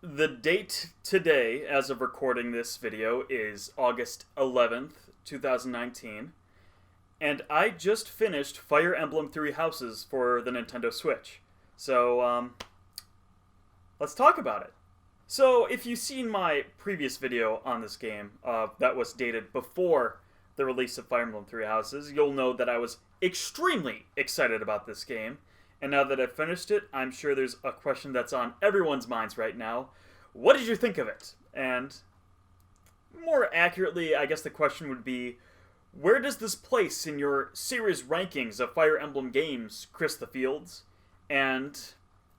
The date today, as of recording this video, is August 11th, 2019, and I just finished Fire Emblem Three Houses for the Nintendo Switch. So, let's talk about it. So, if you've seen my previous video on this game, that was dated before the release of Fire Emblem Three Houses, you'll know that I was extremely excited about this game. And now that I've finished it, I'm sure there's a question that's on everyone's minds right now. What did you think of it? And more accurately, I guess the question would be, where does this place in your series rankings of Fire Emblem games, Chris the Fields? And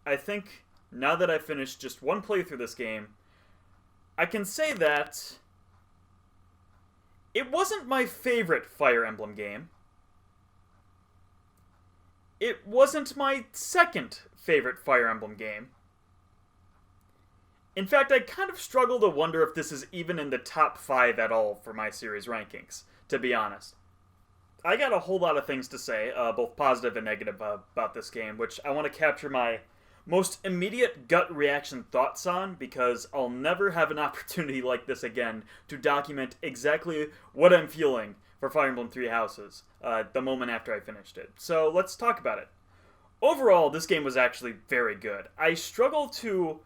I think now that I've finished just one playthrough of this game, I can say that it wasn't my favorite Fire Emblem game. It wasn't my second favorite Fire Emblem game. In fact, I kind of struggle to wonder if this is even in the top 5 at all for my series rankings, to be honest. I got a whole lot of things to say, both positive and negative, about this game, which I want to capture my most immediate gut reaction thoughts on, because I'll never have an opportunity like this again to document exactly what I'm feeling for Fire Emblem Three Houses, the moment after I finished it. So let's talk about it. Overall, this game was actually very good. I struggle to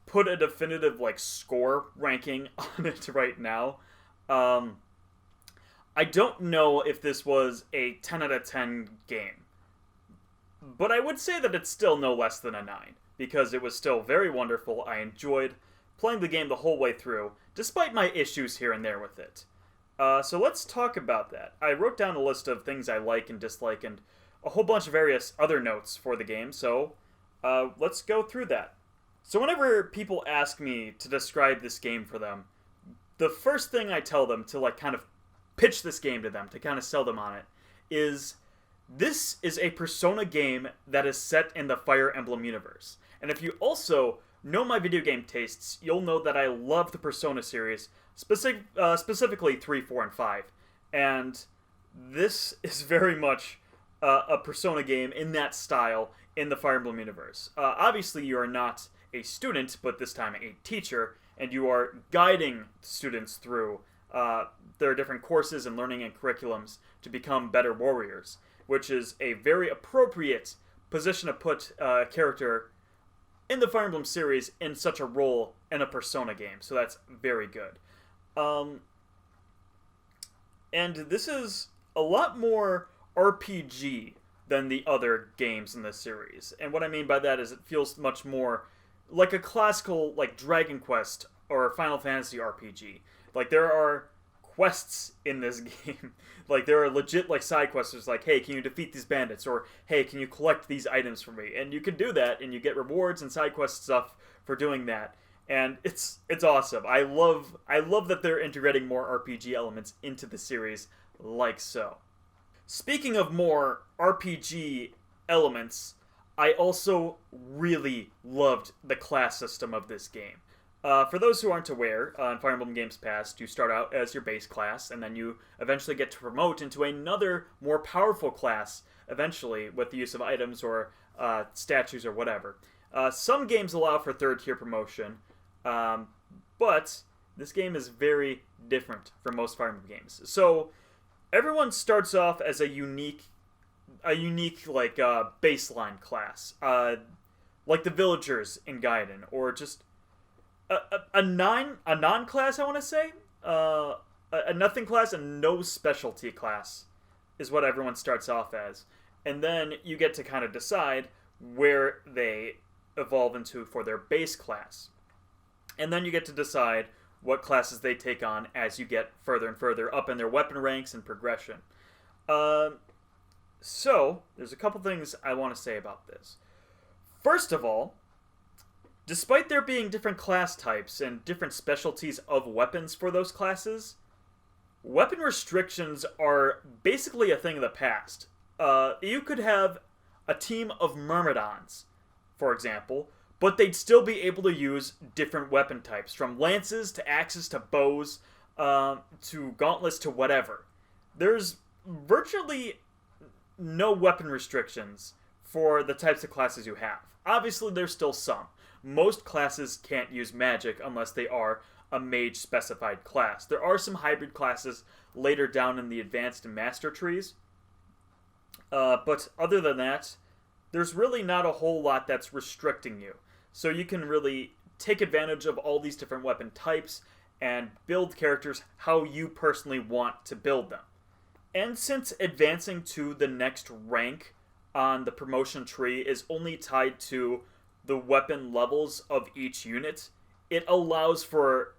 put a definitive score ranking on it right now. I don't know if this was a 10 out of 10 game, but I would say that it's still no less than a 9, because it was still very wonderful. I enjoyed playing the game the whole way through, despite my issues here and there with it. So let's talk about that. I wrote down a list of things I like and dislike and a whole bunch of various other notes for the game, so let's go through that. So whenever people ask me to describe this game for them, the first thing I tell them to kind of pitch this game to them, to kind of sell them on it, is this is a Persona game that is set in the Fire Emblem universe. And if you also know my video game tastes, you'll know that I love the Persona series, specifically 3, 4, and 5. And this is very much a Persona game in that style in the Fire Emblem universe. Obviously, you are not a student, but this time a teacher, and you are guiding students through their different courses and learning and curriculums to become better warriors, which is a very appropriate position to put a character in the Fire Emblem series in such a role in a Persona game. So that's very good. And this is a lot more RPG than the other games in this series. And what I mean by that is it feels much more like a classical, Dragon Quest or Final Fantasy RPG. There are quests in this game. There are legit, side quests. There's hey, can you defeat these bandits? Or, hey, can you collect these items for me? And you can do that, and you get rewards and side quest stuff for doing that. And it's awesome. I love that they're integrating more RPG elements into the series like so. Speaking of more RPG elements, I also really loved the class system of this game. For those who aren't aware, in Fire Emblem Games Past, you start out as your base class, and then you eventually get to promote into another, more powerful class, eventually, with the use of items or statues or whatever. Some games allow for third-tier promotion, but this game is very different from most Fire Emblem games. So, everyone starts off as a unique baseline class, like the villagers in Gaiden, or just a non-class, I want to say, a nothing class, and no specialty class is what everyone starts off as, and then you get to kind of decide where they evolve into for their base class, and then you get to decide what classes they take on as you get further and further up in their weapon ranks and progression. So, there's a couple things I want to say about this. First of all, despite there being different class types and different specialties of weapons for those classes, weapon restrictions are basically a thing of the past. You could have a team of Myrmidons, for example, but they'd still be able to use different weapon types, from lances to axes to bows to gauntlets to whatever. There's virtually no weapon restrictions for the types of classes you have. Obviously, there's still some, most classes can't use magic unless they are a mage-specified class. There are some hybrid classes later down in the advanced and master trees, but other than that, there's really not a whole lot that's restricting you. So you can really take advantage of all these different weapon types and build characters how you personally want to build them. And since advancing to the next rank on the promotion tree is only tied to the weapon levels of each unit, it allows for,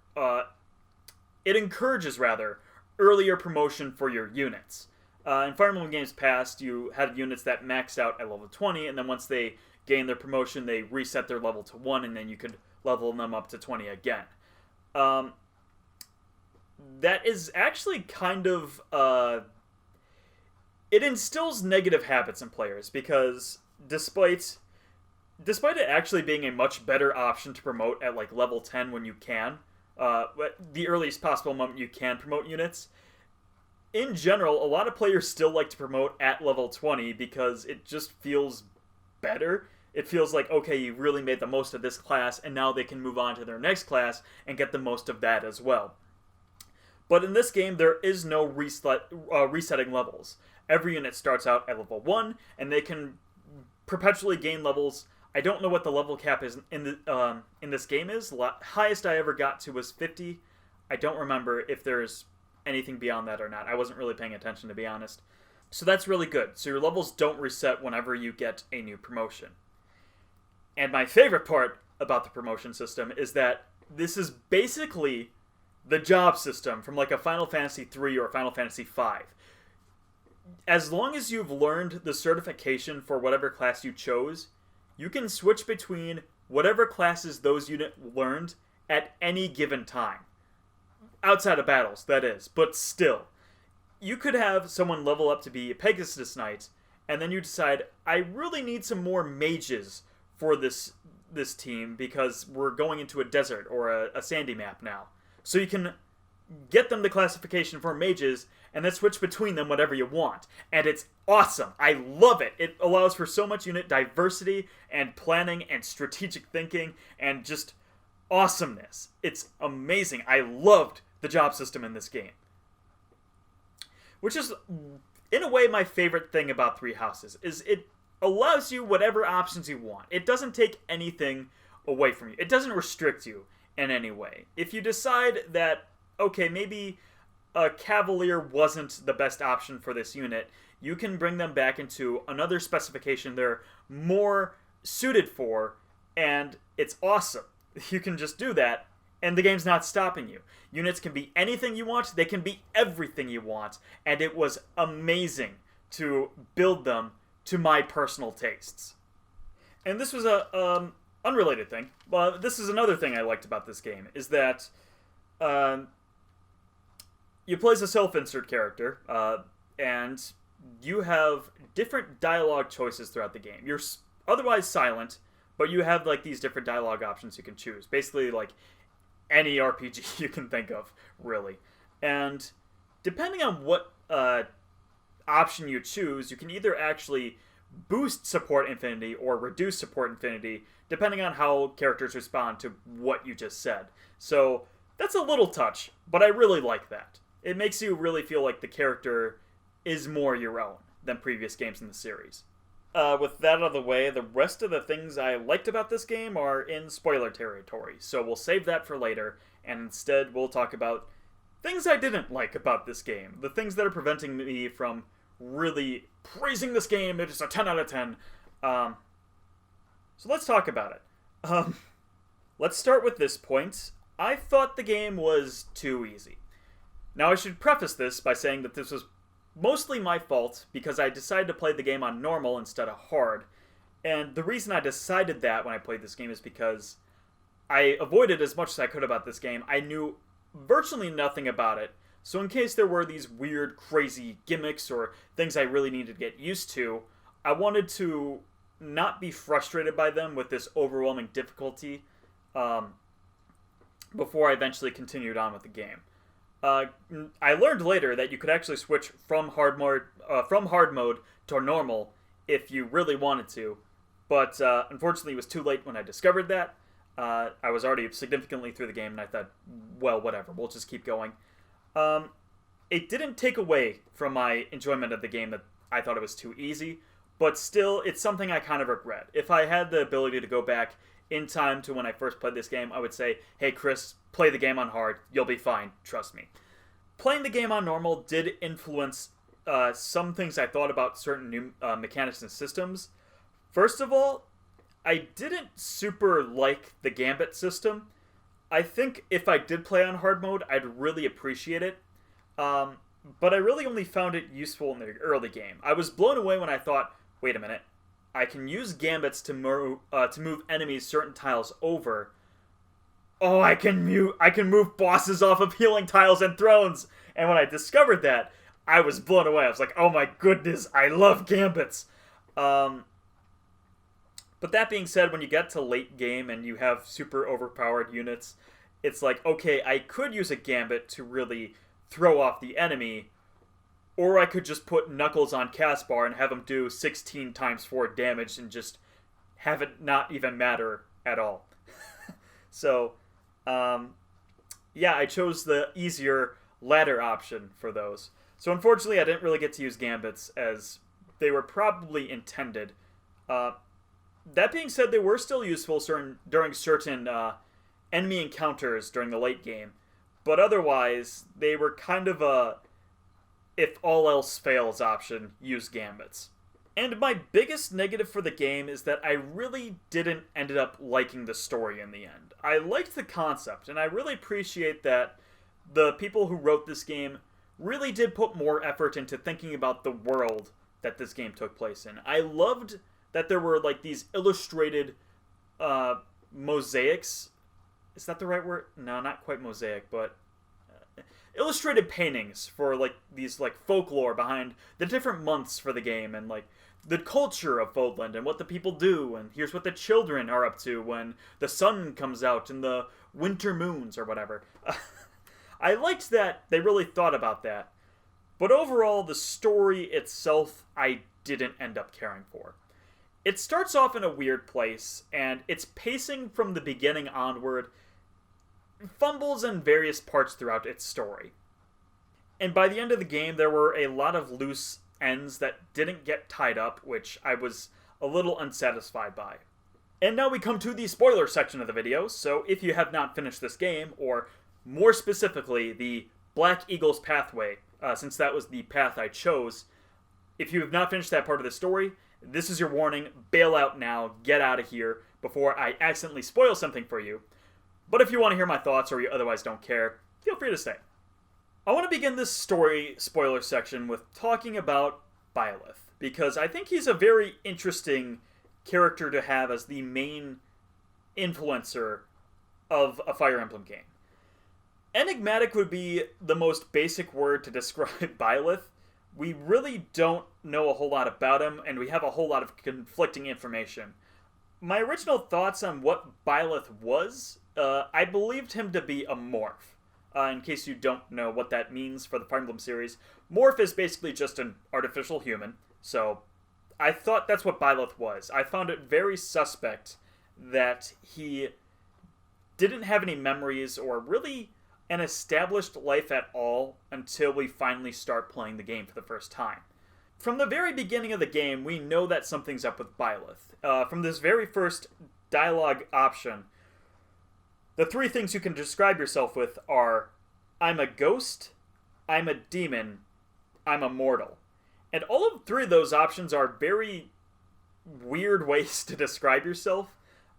it encourages rather, earlier promotion for your units. In Fire Emblem games past, you had units that maxed out at level 20, and then once they gained their promotion, they reset their level to 1, and then you could level them up to 20 again. That is actually kind of, it instills negative habits in players, because despite it actually being a much better option to promote at like level 10 when you can, the earliest possible moment you can promote units, in general, a lot of players still like to promote at level 20 because it just feels better. It feels like, okay, you really made the most of this class, and now they can move on to their next class and get the most of that as well. But in this game, there is no resetting levels. Every unit starts out at level 1, and they can perpetually gain levels. I don't know what the level cap is in this game is. Highest I ever got to was 50. I don't remember if there's anything beyond that or not. I wasn't really paying attention, to be honest. So that's really good. So your levels don't reset whenever you get a new promotion. And my favorite part about the promotion system is that this is basically the job system from like a Final Fantasy 3 or a Final Fantasy 5. As long as you've learned the certification for whatever class you chose, you can switch between whatever classes those units learned at any given time. Outside of battles, that is. But still, you could have someone level up to be a Pegasus Knight, and then you decide, I really need some more mages for this team because we're going into a desert or a sandy map now. So you can get them the classification for mages and then switch between them whatever you want. And it's awesome. I love it. It allows for so much unit diversity and planning and strategic thinking and just awesomeness. It's amazing. I loved the job system in this game. Which is, in a way, my favorite thing about Three Houses, is it allows you whatever options you want. It doesn't take anything away from you. It doesn't restrict you in any way. If you decide that, okay, maybe a Cavalier wasn't the best option for this unit, you can bring them back into another specification they're more suited for, and it's awesome. You can just do that, and the game's not stopping you. Units can be anything you want, they can be everything you want, and it was amazing to build them to my personal tastes. And this was a unrelated thing, but this is another thing I liked about this game, is that you play as a self-insert character, and you have different dialogue choices throughout the game. You're otherwise silent, but you have like these different dialogue options you can choose. Basically, like any RPG you can think of, really. And depending on what option you choose, you can either actually boost support infinity or reduce support infinity, depending on how characters respond to what you just said. So that's a little touch, but I really like that. It makes you really feel like the character is more your own than previous games in the series. With that out of the way, the rest of the things I liked about this game are in spoiler territory, so we'll save that for later, and instead we'll talk about things I didn't like about this game, the things that are preventing me from really praising this game. It is a 10 out of 10. So let's talk about it. Let's start with this point. I thought the game was too easy. Now I should preface this by saying that this was mostly my fault because I decided to play the game on normal instead of hard. And the reason I decided that when I played this game is because I avoided as much as I could about this game. I knew virtually nothing about it. So in case there were these weird, crazy gimmicks or things I really needed to get used to, I wanted to not be frustrated by them with this overwhelming difficulty before I eventually continued on with the game. I learned later that you could actually switch from hard mode to normal if you really wanted to, but unfortunately it was too late when I discovered that. I was already significantly through the game, and I thought, well, whatever, we'll just keep going. It didn't take away from my enjoyment of the game that I thought it was too easy, but still, it's something I kind of regret. If I had the ability to go back in time to when I first played this game, I would say, hey, Chris, play the game on hard. You'll be fine. Trust me. Playing the game on normal did influence some things I thought about certain new mechanics and systems. First of all, I didn't super like the Gambit system. I think if I did play on hard mode, I'd really appreciate it. But I really only found it useful in the early game. I was blown away when I thought, wait a minute, I can use gambits to move enemies certain tiles over. Oh, I can move bosses off of healing tiles and thrones. And when I discovered that, I was blown away. I was like, oh my goodness, I love gambits. But that being said, when you get to late game and you have super overpowered units, it's like, okay, I could use a gambit to really throw off the enemy, or I could just put Knuckles on Caspar and have him do 16 times 4 damage and just have it not even matter at all. So, yeah, I chose the easier ladder option for those. So unfortunately, I didn't really get to use gambits as they were probably intended. That being said, they were still useful during certain enemy encounters during the late game. But otherwise, they were kind of a, if all else fails option, use gambits. And my biggest negative for the game is that I really didn't end up liking the story in the end. I liked the concept, and I really appreciate that the people who wrote this game really did put more effort into thinking about the world that this game took place in. I loved that there were like these illustrated mosaics. Is that the right word? No, not quite mosaic, but illustrated paintings for like these like folklore behind the different months for the game and like the culture of Fodland and what the people do, and here's what the children are up to when the sun comes out in the winter moons or whatever. I liked that they really thought about that, but overall the story itself I didn't end up caring for. It starts off in a weird place, and its pacing from the beginning onward fumbles in various parts throughout its story. And by the end of the game, there were a lot of loose ends that didn't get tied up, which I was a little unsatisfied by. And now we come to the spoiler section of the video, so if you have not finished this game, or more specifically, the Black Eagle's Pathway, since that was the path I chose, if you have not finished that part of the story, this is your warning. Bail out now, get out of here, before I accidentally spoil something for you. But if you want to hear my thoughts or you otherwise don't care, feel free to stay. I want to begin this story spoiler section with talking about Byleth, because I think he's a very interesting character to have as the main influencer of a Fire Emblem game. Enigmatic would be the most basic word to describe Byleth. We really don't know a whole lot about him, and we have a whole lot of conflicting information. My original thoughts on what Byleth was, I believed him to be a morph. In case you don't know what that means for the Fire Emblem series, morph is basically just an artificial human, so I thought that's what Byleth was. I found it very suspect that he didn't have any memories or really an established life at all until we finally start playing the game for the first time. From the very beginning of the game, we know that something's up with Byleth. From this very first dialogue option, the three things you can describe yourself with are, I'm a ghost, I'm a demon, I'm a mortal. And all of three of those options are very weird ways to describe yourself.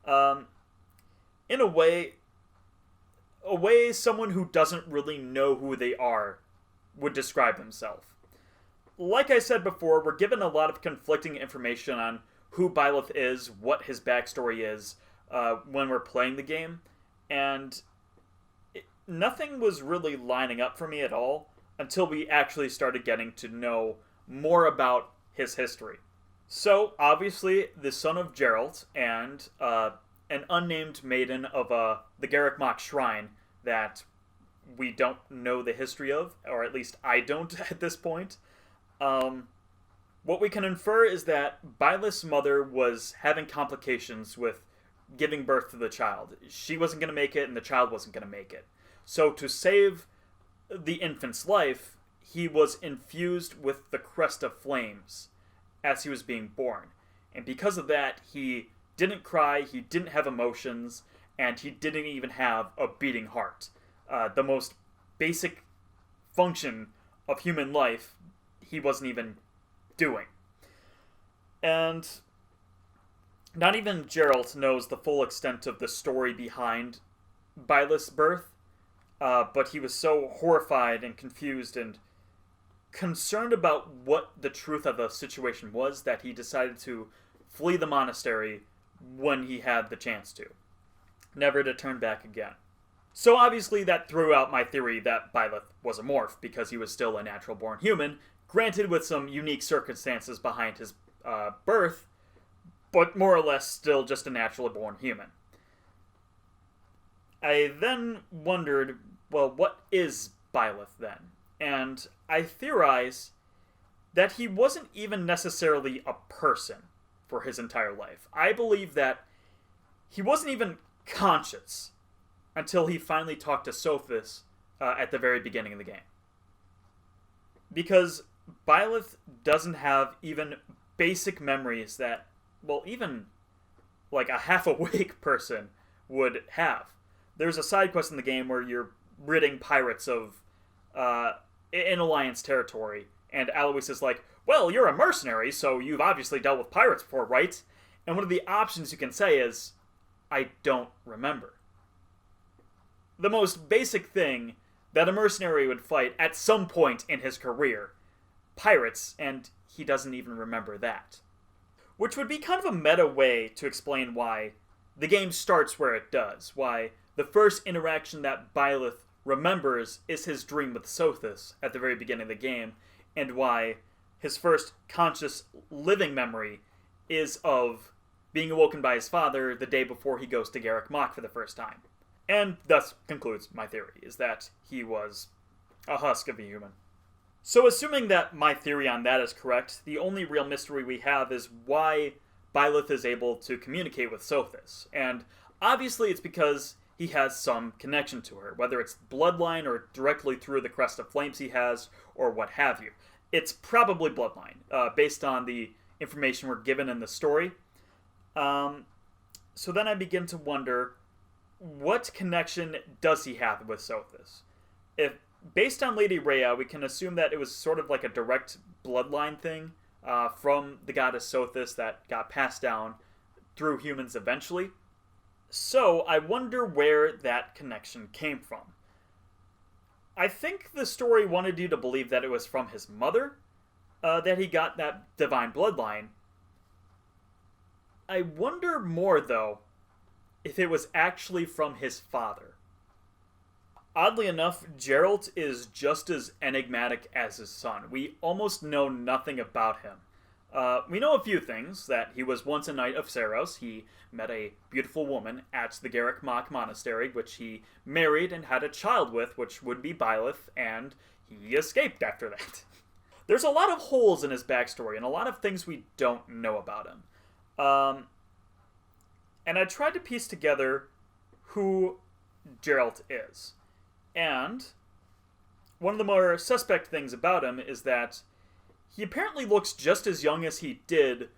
In a way someone who doesn't really know who they are would describe themselves. Like I said before, we're given a lot of conflicting information on who Byleth is, what his backstory is, when we're playing the game, and nothing was really lining up for me at all until we actually started getting to know more about his history. So, obviously, the son of Geralt and an unnamed maiden of the Garreg Mach Shrine that we don't know the history of, or at least I don't at this point. What we can infer is that Byleth's mother was having complications with giving birth to the child. She wasn't going to make it, and the child wasn't going to make it. So to save the infant's life, he was infused with the crest of flames as he was being born. And because of that, he didn't cry, he didn't have emotions, and he didn't even have a beating heart. The most basic function of human life, he wasn't even doing. And not even Geralt knows the full extent of the story behind Byleth's birth, but he was so horrified and confused and concerned about what the truth of the situation was that he decided to flee the monastery when he had the chance to, never to turn back again. So obviously that threw out my theory that Byleth was a morph, because he was still a natural-born human, granted with some unique circumstances behind his birth, but more or less still just a naturally-born human. I then wondered, well, what is Byleth then? And I theorize that he wasn't even necessarily a person for his entire life. I believe that he wasn't even conscious until he finally talked to Sophis at the very beginning of the game. Because Byleth doesn't have even basic memories that, well, even like a half-awake person would have. There's a side quest in the game where you're ridding pirates of in Alliance territory, and Alois is like, well, you're a mercenary, so you've obviously dealt with pirates before, right? And one of the options you can say is, I don't remember. The most basic thing that a mercenary would fight at some point in his career. Pirates, and he doesn't even remember that. Which would be kind of a meta way to explain why the game starts where it does, why the first interaction that Byleth remembers is his dream with Sothis at the very beginning of the game, and why his first conscious living memory is of being awoken by his father the day before he goes to Garreg Mach for the first time. And thus concludes my theory, is that he was a husk of a human. So assuming that my theory on that is correct, the only real mystery we have is why Byleth is able to communicate with Sothis. And obviously it's because he has some connection to her, whether it's bloodline or directly through the crest of flames he has, or what have you. It's probably bloodline, based on the information we're given in the story. So then I begin to wonder, what connection does he have with Sothis? If based on Lady Rhea, we can assume that it was sort of like a direct bloodline thing from the goddess Sothis that got passed down through humans eventually. So I wonder where that connection came from. I think the story wanted you to believe that it was from his mother that he got that divine bloodline. I wonder more, though, if it was actually from his father. Oddly enough, Geralt is just as enigmatic as his son. We almost know nothing about him. We know a few things, that he was once a knight of Seiros. He met a beautiful woman at the Garreg Mach monastery, which he married and had a child with, which would be Byleth, and he escaped after that. There's a lot of holes in his backstory, and a lot of things we don't know about him. And I tried to piece together who Geralt is. And one of the more suspect things about him is that he apparently looks just as young as he did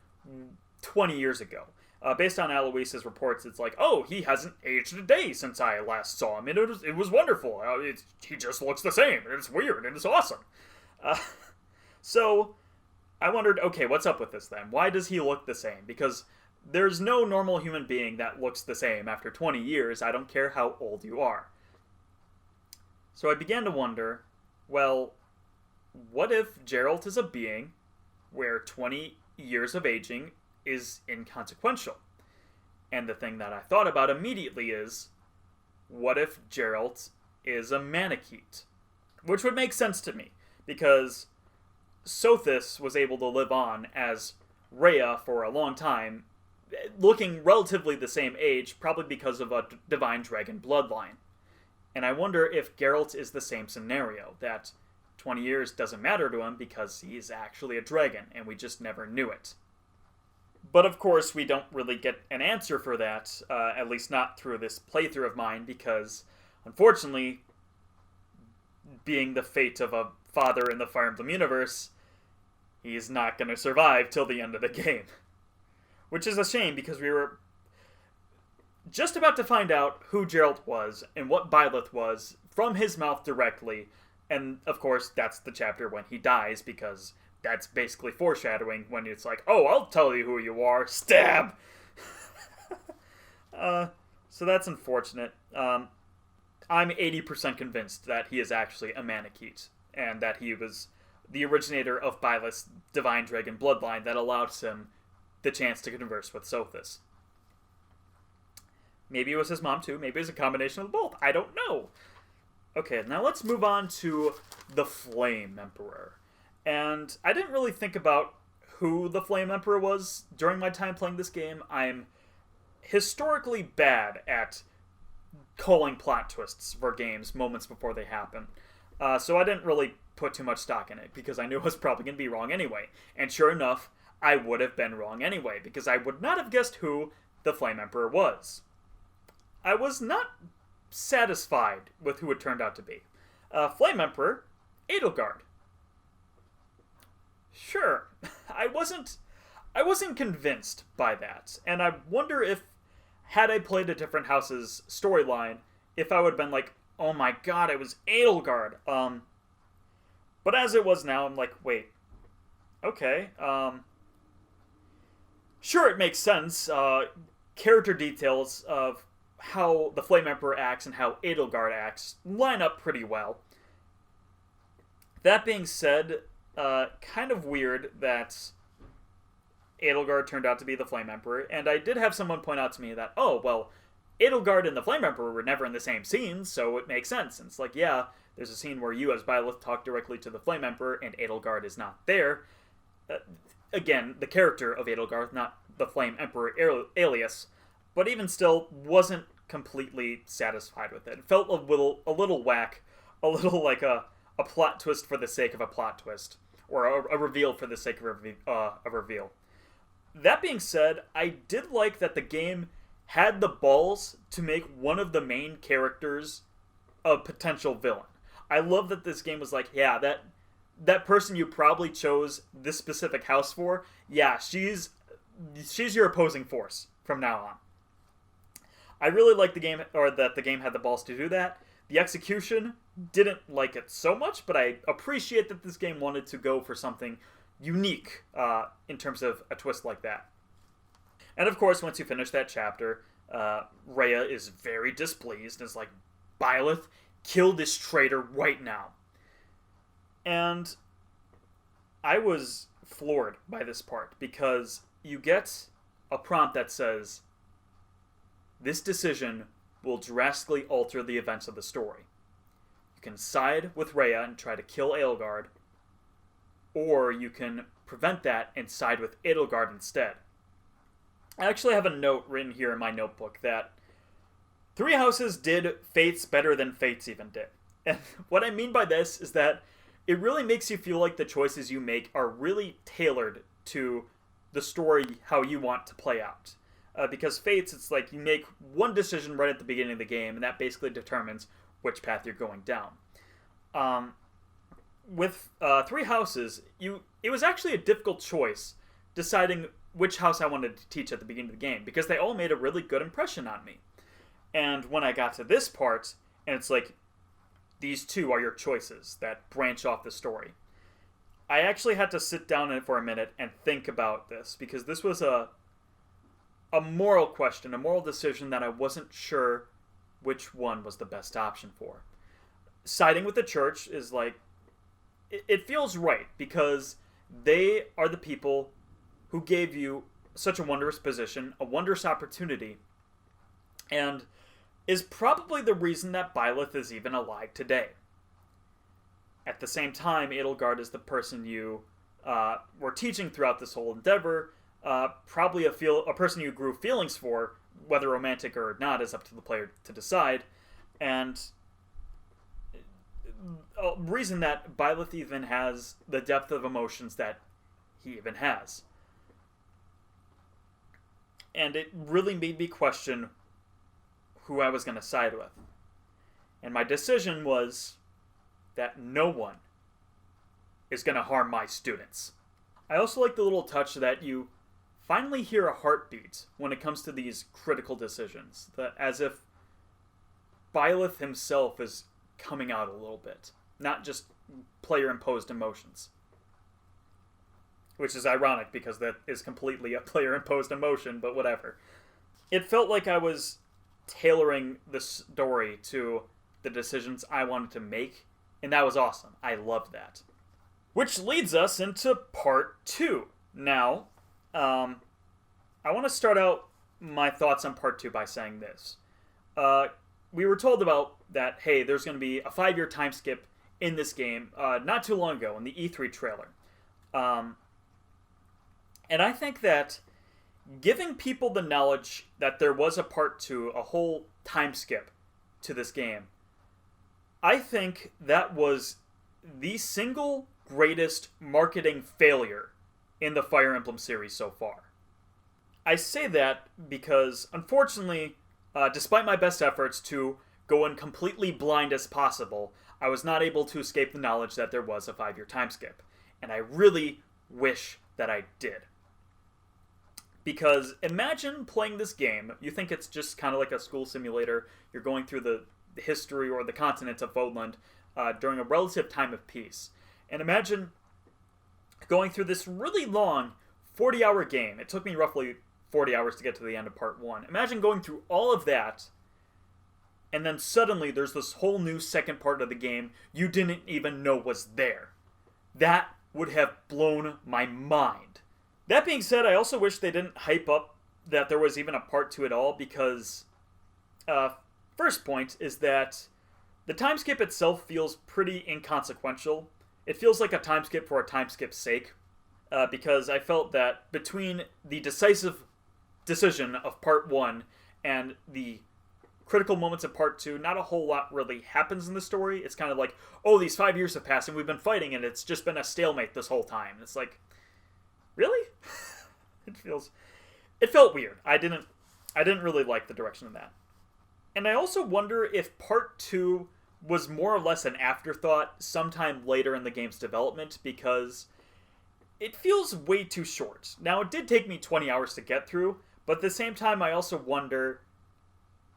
20 years ago. Based on Alois's reports, it's like, oh, he hasn't aged a day since I last saw him. And it was wonderful. He just looks the same. And it's weird. And it's awesome. So I wondered, okay, what's up with this then? Why does he look the same? Because there's no normal human being that looks the same after 20 years. I don't care how old you are. So I began to wonder, well, what if Geralt is a being where 20 years of aging is inconsequential? And the thing that I thought about immediately is, what if Geralt is a Manakete? Which would make sense to me, because Sothis was able to live on as Rhea for a long time, looking relatively the same age, probably because of a divine dragon bloodline. And I wonder if Geralt is the same scenario, that 20 years doesn't matter to him because he's actually a dragon, and we just never knew it. But of course, we don't really get an answer for that, at least not through this playthrough of mine, because unfortunately, being the fate of a father in the Fire Emblem universe, he's not going to survive till the end of the game. Which is a shame, because we were just about to find out who Geralt was and what Byleth was from his mouth directly. And of course, that's the chapter when he dies, because that's basically foreshadowing when it's like, oh, I'll tell you who you are. Stab! So that's unfortunate. I'm 80% convinced that he is actually a Manakete, and that he was the originator of Byleth's Divine Dragon bloodline that allows him the chance to converse with Sothis. Maybe it was his mom too, maybe it was a combination of both, I don't know. Okay, now let's move on to the Flame Emperor. And I didn't really think about who the Flame Emperor was during my time playing this game. I'm historically bad at calling plot twists for games moments before they happen. So I didn't really put too much stock in it, because I knew I was probably going to be wrong anyway. And sure enough, I would have been wrong anyway, because I would not have guessed who the Flame Emperor was. I was not satisfied with who it turned out to be. Flame Emperor, Edelgard. Sure, I wasn't convinced by that, and I wonder if, had I played a different house's storyline, if I would have been like, oh my god, it was Edelgard. But as it was now, I'm like, wait, okay, sure, it makes sense. Character details of how the Flame Emperor acts and how Edelgard acts line up pretty well. That being said, kind of weird that Edelgard turned out to be the Flame Emperor, and I did have someone point out to me that, oh, well, Edelgard and the Flame Emperor were never in the same scene, so it makes sense. And it's like, yeah, there's a scene where you as Byleth talk directly to the Flame Emperor, and Edelgard is not there. Again, the character of Edelgard, not the Flame Emperor alias, but even still, wasn't completely satisfied with it. It felt a little whack, a little like a plot twist for the sake of a plot twist, or a reveal for the sake of a reveal. That being said, I did like that the game had the balls to make one of the main characters a potential villain. I love that this game was like, yeah, that person you probably chose this specific house for, yeah, she's your opposing force from now on. I really like the game, or that the game had the balls to do that. The execution, didn't like it so much, but I appreciate that this game wanted to go for something unique in terms of a twist like that. And of course, once you finish that chapter, Rhea is very displeased and is like, Byleth, kill this traitor right now. And I was floored by this part, because you get a prompt that says, this decision will drastically alter the events of the story. You can side with Rhea and try to kill Edelgard, or you can prevent that and side with Edelgard instead. I actually have a note written here in my notebook that Three Houses did Fates better than Fates even did. And what I mean by this is that it really makes you feel like the choices you make are really tailored to the story how you want to play out. Because Fates, it's like you make one decision right at the beginning of the game, and that basically determines which path you're going down. With Three Houses, it was actually a difficult choice deciding which house I wanted to teach at the beginning of the game, because they all made a really good impression on me. And when I got to this part, and it's like, these two are your choices that branch off the story, I actually had to sit down for a minute and think about this, because this was a moral question, a moral decision that I wasn't sure which one was the best option for. Siding with the church is like, it feels right, because they are the people who gave you such a wondrous position, a wondrous opportunity, and is probably the reason that Byleth is even alive today. At the same time, Edelgard is the person you were teaching throughout this whole endeavor, probably a person you grew feelings for, whether romantic or not is up to the player to decide, and a reason that Byleth even has the depth of emotions that he even has. And it really made me question who I was going to side with. And my decision was that no one is going to harm my students. I also like the little touch that you finally hear a heartbeat when it comes to these critical decisions, that as if Byleth himself is coming out a little bit, not just player-imposed emotions. Which is ironic because that is completely a player-imposed emotion, but whatever. It felt like I was tailoring the story to the decisions I wanted to make, and that was awesome. I loved that. Which leads us into part 2. Now, I want to start out my thoughts on part 2 by saying this. We were told about that, hey, there's going to be a 5-year time skip in this game not too long ago in the E3 trailer. And I think that giving people the knowledge that there was a part 2, a whole time skip to this game, I think that was the single greatest marketing failure in the Fire Emblem series so far. I say that because, unfortunately, despite my best efforts to go in completely blind as possible, I was not able to escape the knowledge that there was a 5-year time skip. And I really wish that I did. Because imagine playing this game, you think it's just kind of like a school simulator, you're going through the history or the continent of Vodland during a relative time of peace. And imagine going through this really long 40-hour game. It took me roughly 40 hours to get to the end of part 1. Imagine going through all of that, and then suddenly there's this whole new second part of the game you didn't even know was there. That would have blown my mind. That being said, I also wish they didn't hype up that there was even a part 2 at all, because first point is that the time skip itself feels pretty inconsequential. It feels like a time skip for a time skip's sake, because I felt that between the decisive decision of part 1 and the critical moments of part 2, not a whole lot really happens in the story. It's kind of like, oh, these 5 years have passed and we've been fighting and it's just been a stalemate this whole time. It's like, really? It felt weird. I didn't really like the direction of that. And I also wonder if part 2 was more or less an afterthought sometime later in the game's development, because it feels way too short. Now, it did take me 20 hours to get through, but at the same time, I also wonder,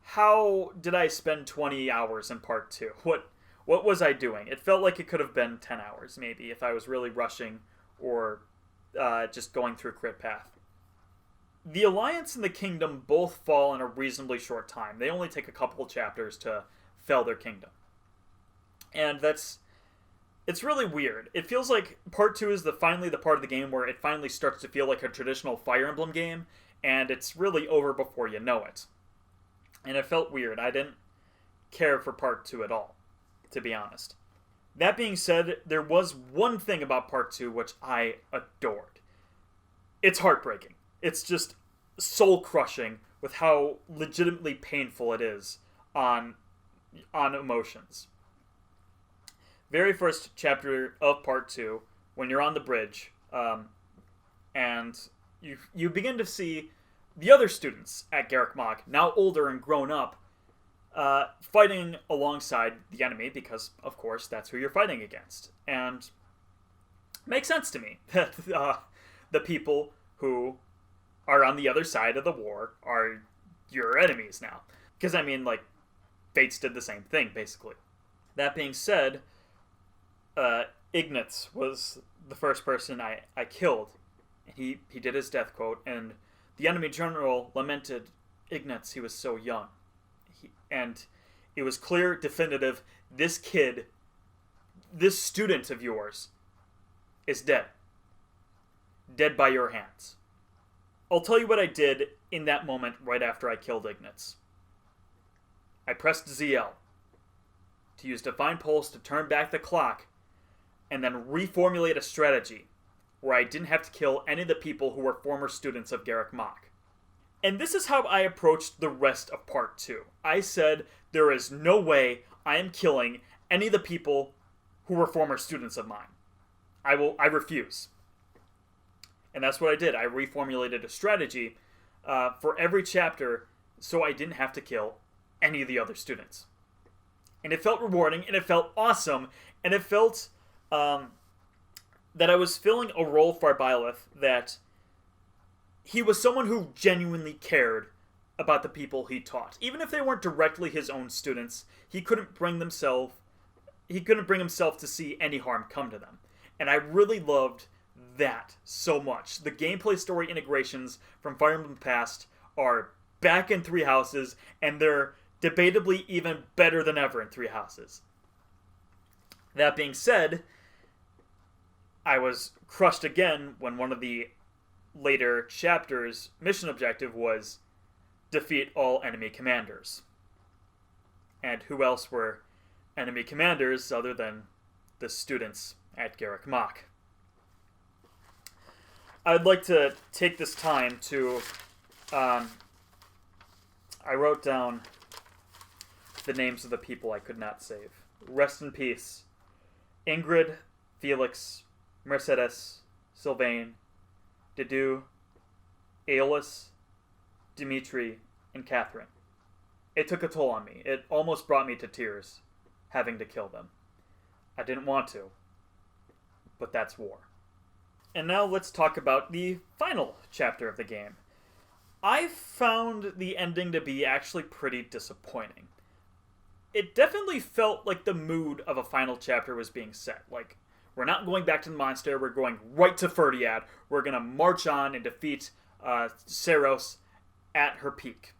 how did I spend 20 hours in part 2? What was I doing? It felt like it could have been 10 hours, maybe, if I was really rushing or just going through crit path. The Alliance and the Kingdom both fall in a reasonably short time. They only take a couple chapters to fell their kingdom. And it's really weird. It feels like part 2 is finally the part of the game where it finally starts to feel like a traditional Fire Emblem game, and it's really over before you know it. And it felt weird. I didn't care for part 2 at all, to be honest. That being said, there was one thing about part 2 which I adored. It's heartbreaking. It's just soul-crushing with how legitimately painful it is on emotions. Very first chapter of part 2, when you're on the bridge, and you begin to see the other students at Garrick Mach, now older and grown up, fighting alongside the enemy, because, of course, that's who you're fighting against. And it makes sense to me that the people who are on the other side of the war are your enemies now. Because, I mean, like, Fates did the same thing, basically. That being said, Ignatz was the first person I killed. He did his death quote, and the enemy general lamented, Ignatz, he was so young. And it was clear, definitive, this kid, this student of yours, is dead. Dead by your hands. I'll tell you what I did in that moment right after I killed Ignatz. I pressed ZL to use Divine Pulse to turn back the clock and then reformulate a strategy where I didn't have to kill any of the people who were former students of Garrick Mach. And this is how I approached the rest of part 2. I said, there is no way I am killing any of the people who were former students of mine. I refuse. And that's what I did. I reformulated a strategy for every chapter so I didn't have to kill any of the other students. And it felt rewarding, and it felt awesome, and it felt that I was filling a role for Byleth, that he was someone who genuinely cared about the people he taught. Even if they weren't directly his own students, he couldn't bring himself to see any harm come to them. And I really loved that so much. The gameplay story integrations from Fire Emblem Past are back in Three Houses, and they're debatably even better than ever in Three Houses. That being said, I was crushed again when one of the later chapters' mission objective was defeat all enemy commanders. And who else were enemy commanders other than the students at Garrick Mach? I'd like to take this time to... I wrote down the names of the people I could not save. Rest in peace. Ingrid, Felix, Mercedes, Sylvain, Dedu, Aeolus, Dimitri, and Catherine. It took a toll on me. It almost brought me to tears, having to kill them. I didn't want to, but that's war. And now let's talk about the final chapter of the game. I found the ending to be actually pretty disappointing. It definitely felt like the mood of a final chapter was being set. Like, we're not going back to the monastery, we're going right to Ferdiad. We're going to march on and defeat Seiros at her peak.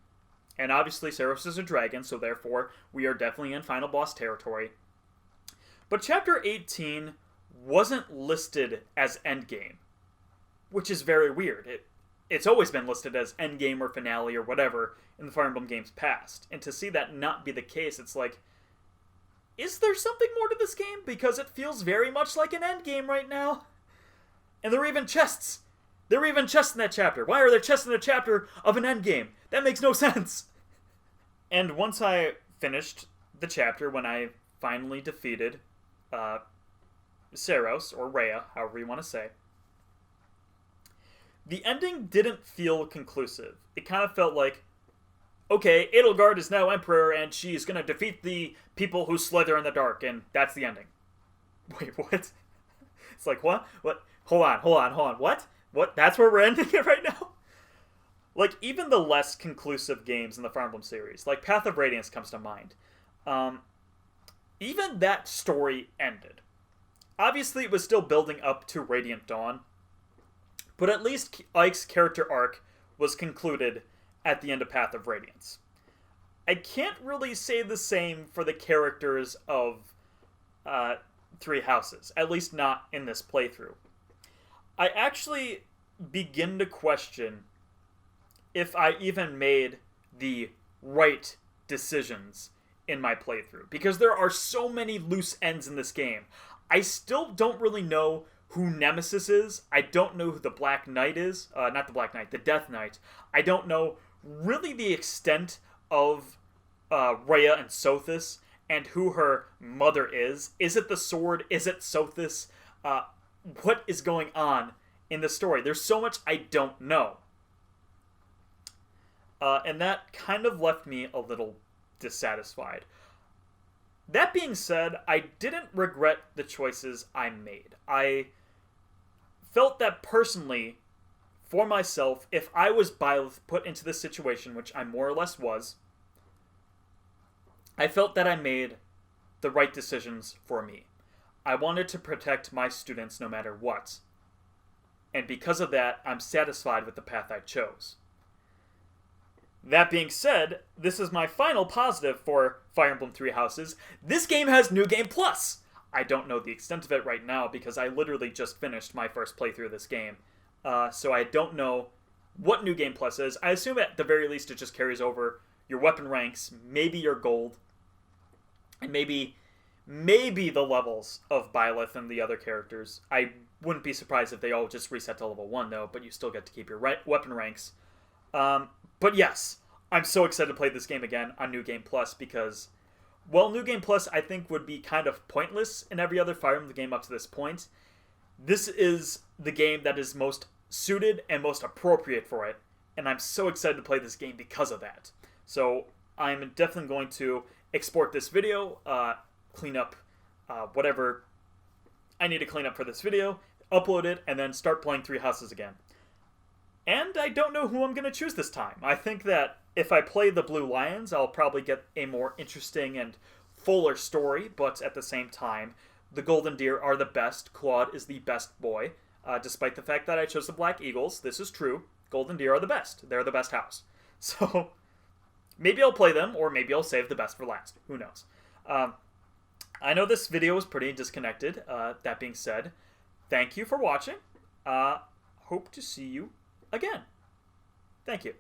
And obviously Seiros is a dragon, so therefore we are definitely in final boss territory. But Chapter 18 wasn't listed as endgame, which is very weird. It's always been listed as endgame or finale or whatever in the Fire Emblem games past. And to see that not be the case, it's like, is there something more to this game? Because it feels very much like an endgame right now. And there are even chests. There were even chests in that chapter. Why are there chests in a chapter of an endgame? That makes no sense. And once I finished the chapter, when I finally defeated Seiros, or Rhea, however you want to say, the ending didn't feel conclusive. It kind of felt like, okay, Edelgard is now Emperor, and she's going to defeat the people who slither in the dark, and that's the ending. Wait, what? It's like, what? What? Hold on. What? What? That's where we're ending it right now? Like, even the less conclusive games in the Fire Emblem series, like Path of Radiance comes to mind, even that story ended. Obviously, it was still building up to Radiant Dawn, but at least Ike's character arc was concluded at the end of Path of Radiance. I can't really say the same for the characters of Three Houses, at least not in this playthrough. I actually begin to question if I even made the right decisions in my playthrough, because there are so many loose ends in this game. I still don't really know who Nemesis is. I don't know who the Black Knight is. Not the Black Knight, the Death Knight. I don't know really the extent of Rhea and Sothis and who her mother is. Is it the sword? Is it Sothis? What is going on in the story? There's so much I don't know. And that kind of left me a little dissatisfied. That being said, I didn't regret the choices I made. I felt that personally, for myself, if I was put into this situation, which I more or less was, I felt that I made the right decisions for me. I wanted to protect my students no matter what. And because of that, I'm satisfied with the path I chose. That being said, this is my final positive for Fire Emblem Three Houses. This game has New Game Plus! I don't know the extent of it right now because I literally just finished my first playthrough of this game. So I don't know what New Game Plus is. I assume at the very least it just carries over your weapon ranks, maybe your gold, and maybe the levels of Byleth and the other characters. I wouldn't be surprised if they all just reset to level 1 though, but you still get to keep your weapon ranks. But yes, I'm so excited to play this game again on New Game Plus because, well, New Game Plus I think would be kind of pointless in every other Fire Emblem game up to this point. This is the game that is most suited and most appropriate for it and I'm so excited to play this game because of that. So I'm definitely going to export this video, clean up whatever I need to clean up for this video, upload it, and then start playing Three Houses again. And I don't know who I'm going to choose this time. I think that if I play the Blue Lions, I'll probably get a more interesting and fuller story, but at the same time, the Golden Deer are the best. Claude is the best boy. Despite the fact that I chose the Black Eagles, this is true. Golden Deer are the best. They're the best house. So maybe I'll play them, or maybe I'll save the best for last. Who knows? I know this video was pretty disconnected. That being said, thank you for watching. Hope to see you again. Thank you.